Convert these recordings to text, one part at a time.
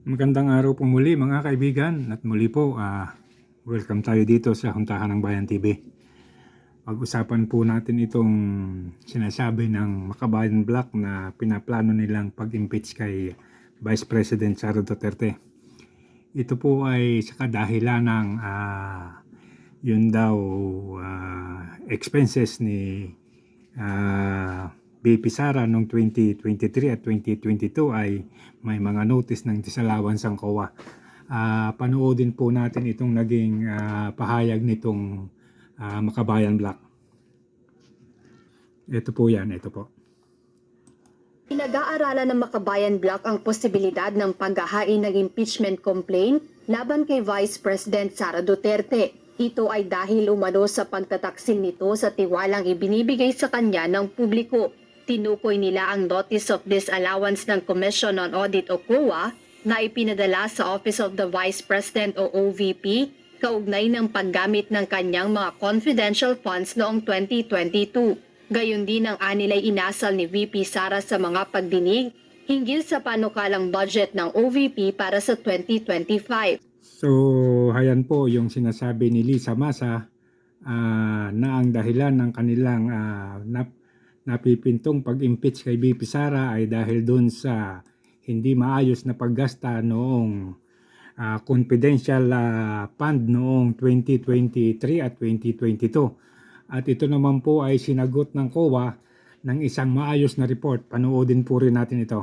Magandang araw po muli mga kaibigan at muli po welcome tayo dito sa Huntahan ng Bayan TV. Pag-usapan po natin itong sinasabi ng Makabayan Black na pinaplano nilang pag-impeach kay Vice President Sara Duterte. Ito po ay sa kadahilan ng yun daw expenses ni BP Sara noong 2023 at 2022 ay may mga notice ng disallowance ang COA. Panoodin po natin itong naging pahayag nitong Makabayan Black. Ito po yan, ito po. Pinag-aaralan ng Makabayan Black ang posibilidad ng paghahain ng impeachment complaint laban kay Vice President Sara Duterte. Ito ay dahil umano sa pagtataksil nito sa tiwalang ibinibigay sa kanya ng publiko. Tinukoy nila ang Notice of Disallowance ng Commission on Audit o COA na ipinadala sa Office of the Vice President o OVP kaugnay ng paggamit ng kanyang mga confidential funds noong 2022. Gayon din ang anilay inasal ni VP Sara sa mga pagdinig hinggil sa panukalang budget ng OVP para sa 2025. So, hayan po yung sinasabi ni Lisa Masa na ang dahilan ng kanilang napipintong pag-impeach kay BP Sara ay dahil doon sa hindi maayos na paggasta noong confidential fund noong 2023 at 2022. At ito naman po ay sinagot ng COA ng isang maayos na report. Panoodin po rin natin ito.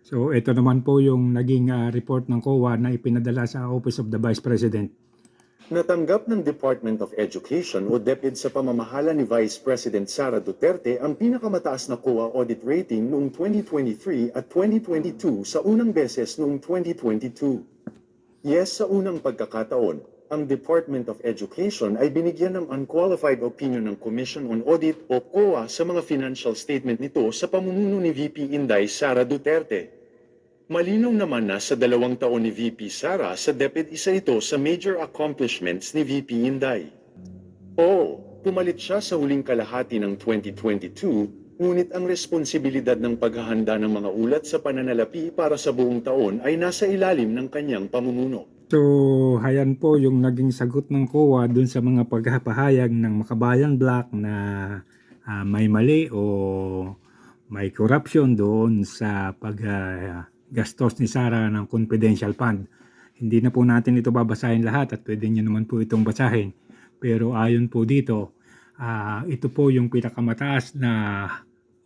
So ito naman po yung naging report ng COA na ipinadala sa Office of the Vice President. Natanggap ng Department of Education o DepEd sa pamamahala ni Vice President Sara Duterte ang pinakamataas na COA audit rating noong 2023 at 2022 sa unang beses noong 2022. Yes, sa unang pagkakataon, ang Department of Education ay binigyan ng unqualified opinion ng Commission on Audit o COA sa mga financial statement nito sa pamumuno ni VP Inday Sara Duterte. Malinaw naman na sa 2 taon ni VP Sara sa DepEd isa ito sa major accomplishments ni VP Inday. Oo, pumalit siya sa huling kalahati ng 2022, ngunit ang responsibilidad ng paghahanda ng mga ulat sa pananalapi para sa buong taon ay nasa ilalim ng kanyang pamumuno. So, hayan po yung naging sagot ng COA dun sa mga pagpapahayag ng Makabayan Black na may mali o may corruption doon sa paggastos ni Sara ng confidential fund. Hindi na po natin ito babasahin lahat at pwede nyo naman po itong basahin. Pero ayon po dito, ito po yung pinakamataas na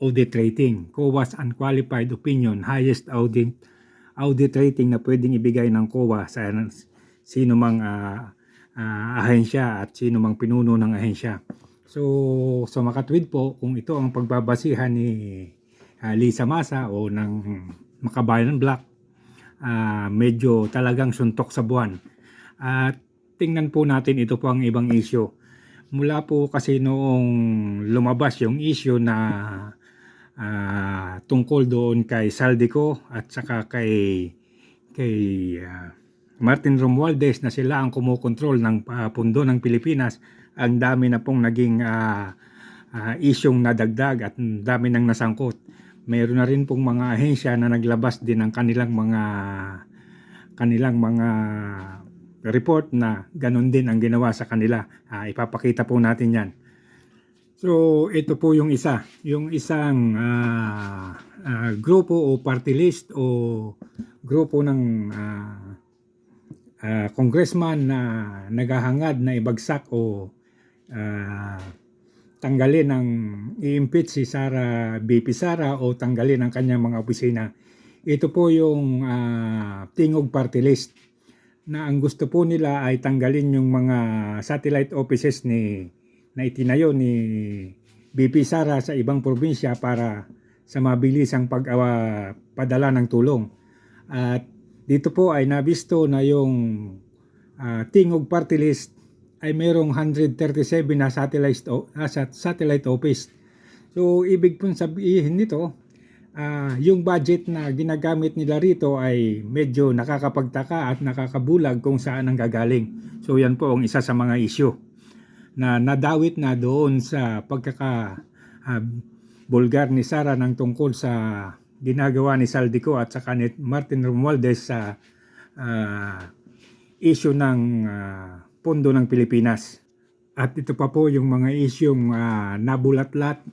audit rating. COA's unqualified opinion, highest audit rating na pwedeng ibigay ng COA sa sino mang ahensya at sino mang pinuno ng ahensya. So makatwid po kung ito ang pagbabasihan ni Lisa Masa o ng Makabayan Black, medyo talagang suntok sa buwan. At tingnan po natin ito po ang ibang issue. Mula po kasi noong lumabas yung issue na tungkol doon kay Saldico at saka kay Martin Romualdez na sila ang kumukontrol ng pundo ng Pilipinas, ang dami na pong naging isyong nadagdag at dami nang nasangkot. Mayroon na rin pong mga ahensya na naglabas din ng kanilang mga report na ganun din ang ginawa sa kanila. Ipapakita po natin yan. So ito po yung isang grupo o party list o grupo ng congressman na naghahangad na ibagsak o tanggalin ang i-impeach si BP Sara o tanggalin ang kanyang mga opisina. Ito po yung tingog party list na ang gusto po nila ay tanggalin yung mga satellite offices na itinayo ni BP Sara sa ibang probinsya para sa mabilisang padala ng tulong. At dito po ay nabisto na yung tingog party list ay mayroong 137 na satellite office. So ibig pong sabihin nito, yung budget na ginagamit nila rito ay medyo nakakapagtaka at nakakabulag kung saan ang gagaling. So yan po ang isa sa mga issue na nadawit na doon sa bulgar ni Sara ng tungkol sa ginagawa ni Saldico at saka ni Martin Romualdez sa issue ng pondo ng Pilipinas. At ito pa po yung mga isyong nabulatlat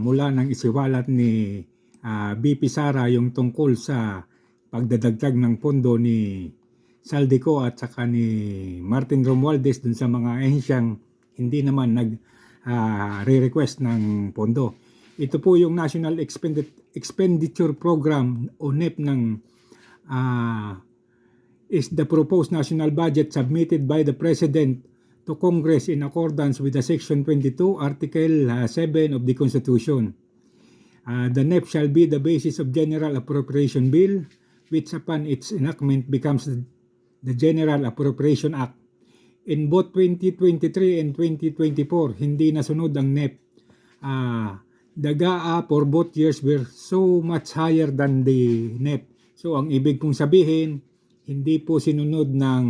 mula ng isiwalat ni BP Sara yung tungkol sa pagdadagdag ng pondo ni Saldico at saka ni Martin Romualdez dun sa mga ahensyang hindi naman re-request ng pondo. Ito po yung National Expenditure Program o NEP ng is the proposed national budget submitted by the President to Congress in accordance with the Section 22, Article 7 of the Constitution. The NEP shall be the basis of General Appropriation Bill, which upon its enactment becomes the General Appropriation Act. In both 2023 and 2024, hindi nasunod ang NEP. The GAA for both years were so much higher than the NEP. So ang ibig pong sabihin, hindi po sinunod ng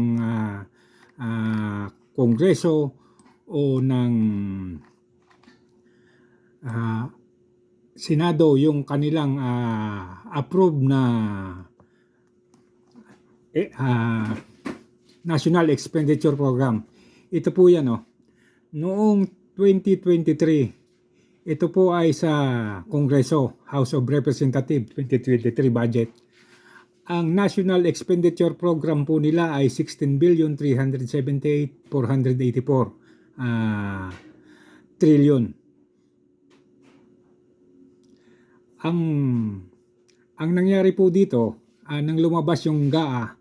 Kongreso o ng Senado yung kanilang approved na National Expenditure Program. Ito po yan. Noong 2023, ito po ay sa Kongreso, House of Representatives 2023 budget. Ang National Expenditure Program po nila ay 16,378,484 trillion. Ang nangyari po dito, nang lumabas yung GAA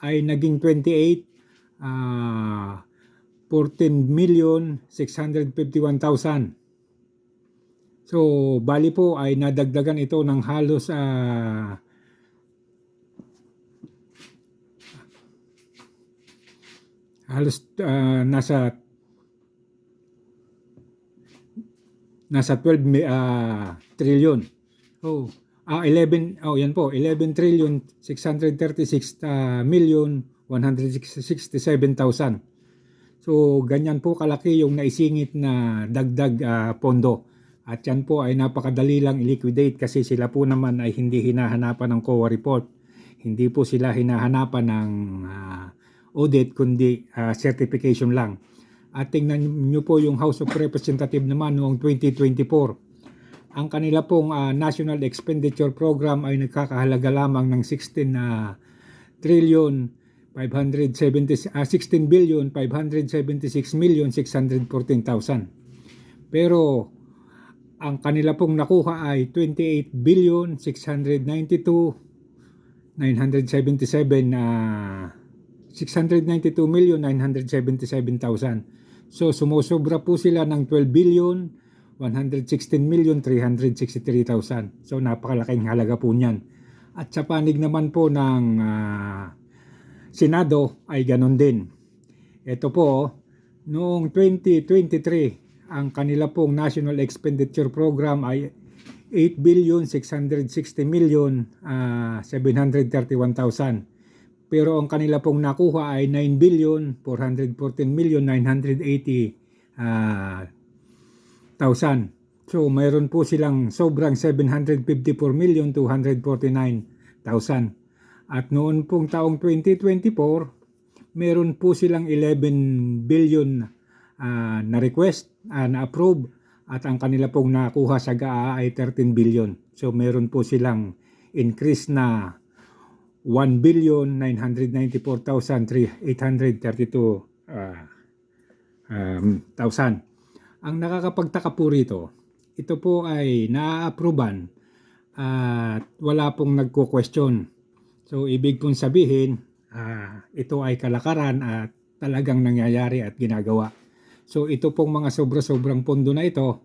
ay naging 14,651,000. So, bali po ay nadagdagan ito ng halos nasa 12 trillion. So, 11 trillion 636 million 167,000. So, ganyan po kalaki yung naisingit na dagdag pondo. At yan po ay napakadali lang i-liquidate kasi sila po naman ay hindi hinahanapan ng COA report. Hindi po sila hinahanapan ng audit kundi certification lang. At tingnan nyo po yung House of Representatives naman noong 2024. Ang kanila pong National Expenditure Program ay nagkakahalaga lamang ng 16 billion 576,614,000. Pero ang kanila pong nakuha ay 692,977,000. So sumusobra po sila ng 12,116,363,000. So napakalaking halaga po niyan. At sa panig naman po ng Senado ay ganon din. Ito po, noong 2023, ang kanila pong National Expenditure Program ay 8,660,731,000. Pero ang kanila pong nakuha ay 9,414,980,000. So mayroon po silang sobrang 754,249,000. At noon pong taong 2024, meron po silang 11 billion na request, na approve, at ang kanila pong nakuha sa GAA ay 13 billion. So meron po silang increase na 1,994,832,000. Ang nakakapagtaka po rito, ito po ay na-approvean at wala pong nagko-question. So ibig pong sabihin, ito ay kalakaran at talagang nangyayari at ginagawa. So ito pong mga sobra-sobrang pondo na ito,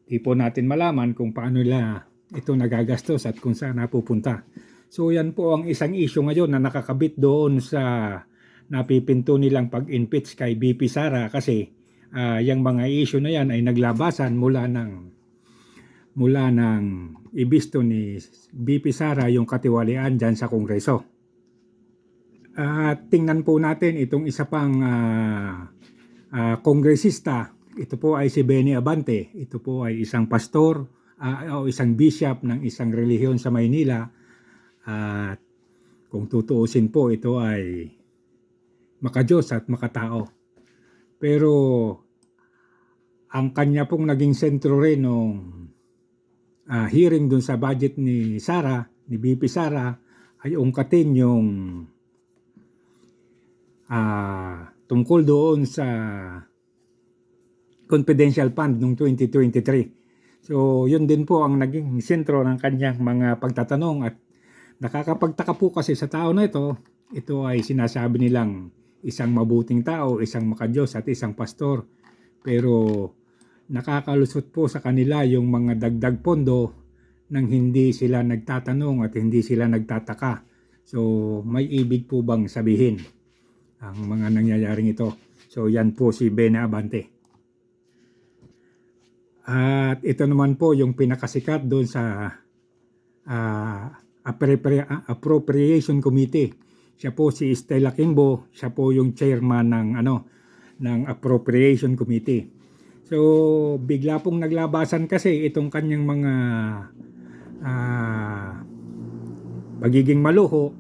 di po natin malaman kung paano nila ito nagagastos at kung saan napupunta. So yan po ang isang issue ngayon na nakakabit doon sa napipinto nilang pag-impeach kay BP Sara kasi yung mga issue na yan ay naglabasan mula ng ibisto ni BP Sara yung katiwalian dyan sa Kongreso. Tingnan po natin itong isa pang kongresista. Ito po ay si Benny Abante. Ito po ay isang pastor o isang bishop ng isang relihiyon sa Maynila. At kung tutuusin po, ito ay makadiyos at makatao. Pero ang kanya pong naging sentro rin nung hearing dun sa budget ni Sara, ni VP Sara, ay ungkatin yung tungkol doon sa confidential fund noong 2023. So, yun din po ang naging sentro ng kanyang mga pagtatanong at nakakapagtaka po kasi sa tao na ito ay sinasabi nilang isang mabuting tao, isang makadiyos at isang pastor. Pero nakakalusot po sa kanila yung mga dagdag pondo nang hindi sila nagtatanong at hindi sila nagtataka. So, may ibig po bang sabihin ang mga nangyayaring ito? So, yan po si Bene Abante. At ito naman po yung pinakasikat doon sa Appropriation Committee. Siya po si Stella Kimbo, siya po yung chairman ng Appropriation Committee. So, bigla pong naglabasan kasi itong kanyang mga pagiging maluho.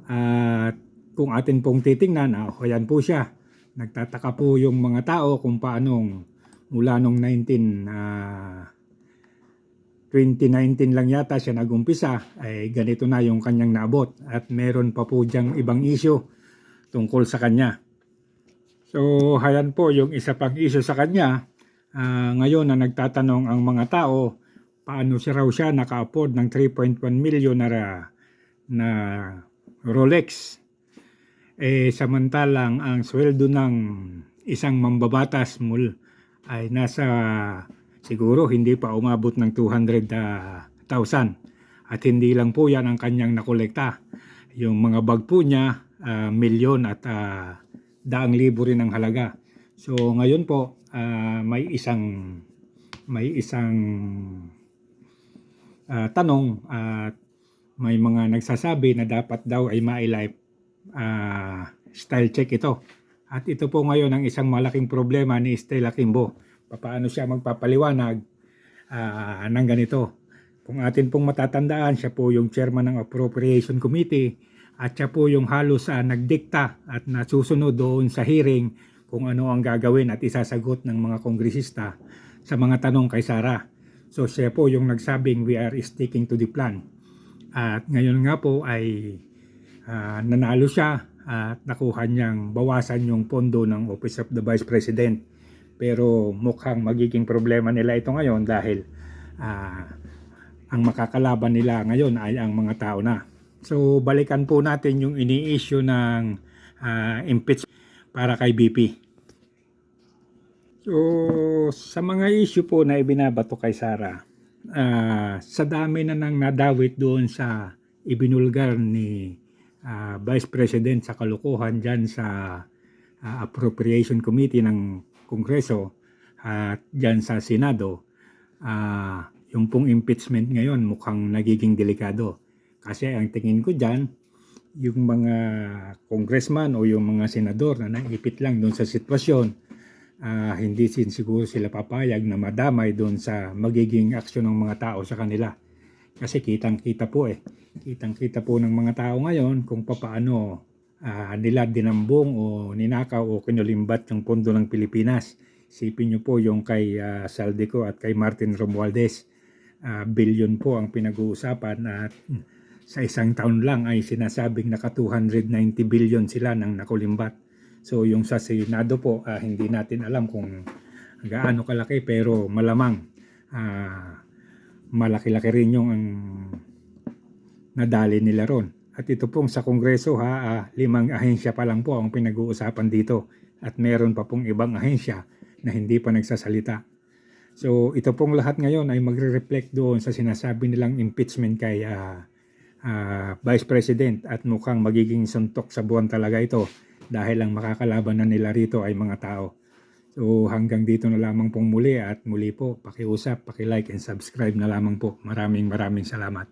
At kung atin pong titingnan, ayan po siya. Nagtataka po yung mga tao kung paanong mula nung 2019 lang yata siya nagumpisa, ay ganito na yung kanyang naabot. At meron pa po diyang ibang issue tungkol sa kanya. So, hayan po yung isa pang issue sa kanya. Ngayon na nagtatanong ang mga tao, paano raw siya naka-afford ng 3.1 million na Rolex. Samantalang ang sweldo ng isang mambabatas ay nasa siguro hindi pa umabot ng 200,000. At hindi lang po yan ang kanyang nakolekta. Yung mga bag po niya, milyon at daang libo rin ang halaga. So ngayon po, may isang tanong at may mga nagsasabi na dapat daw ay ma-life style check ito. At ito po ngayon ang isang malaking problema ni Stella Kimbo. Paano siya magpapaliwanag ng ganito? Kung atin pong matatandaan, siya po yung chairman ng Appropriation Committee at siya po yung halos nagdikta at nasusunod doon sa hearing kung ano ang gagawin at isasagot ng mga kongresista sa mga tanong kay Sara. So siya po yung nagsabing we are sticking to the plan. At ngayon nga po ay nanalo siya at nakuha niyang bawasan yung pondo ng Office of the Vice President. Pero mukhang magiging problema nila ito ngayon dahil ang makakalaban nila ngayon ay ang mga tao na. So balikan po natin yung ini-issue ng impeachment para kay BP. So sa mga issue po na ibinabato kay Sara, sa dami na nang nadawit doon sa ibinulgar ni Vice President sa kalukuhan dyan sa Appropriation Committee ng Kongreso at dyan sa Senado, yung pong impeachment ngayon mukhang nagiging delikado. Kasi ang tingin ko dyan, yung mga congressman o yung mga senador na naipit lang doon sa sitwasyon, hindi siguro sila papayag na madamay doon sa magiging aksyon ng mga tao sa kanila. Kasi kitang-kita po Kitang-kita po ng mga tao ngayon kung paano nila dinambong o ninakaw o kinulimbat yung pondo ng Pilipinas. Isipin nyo po yung kay Saldico at kay Martin Romualdez. Billion po ang pinag-uusapan at sa isang taon lang ay sinasabing naka 290 billion sila nang nakulimbat. So yung sa Senado po, hindi natin alam kung gaano kalaki pero malamang malaki-laki rin yung nadali nila ron. At ito pong sa Kongreso 5 ahensya pa lang po ang pinag-uusapan dito at meron pa pong ibang ahensya na hindi pa nagsasalita. So ito pong lahat ngayon ay magre-reflect doon sa sinasabi nilang impeachment kay Vice President at mukhang magiging suntok sa buwan talaga ito dahil ang makakalaban na nila rito ay mga tao. So hanggang dito na lamang pong muli at muli po pakiusap, paki-like and subscribe na lamang po. Maraming salamat.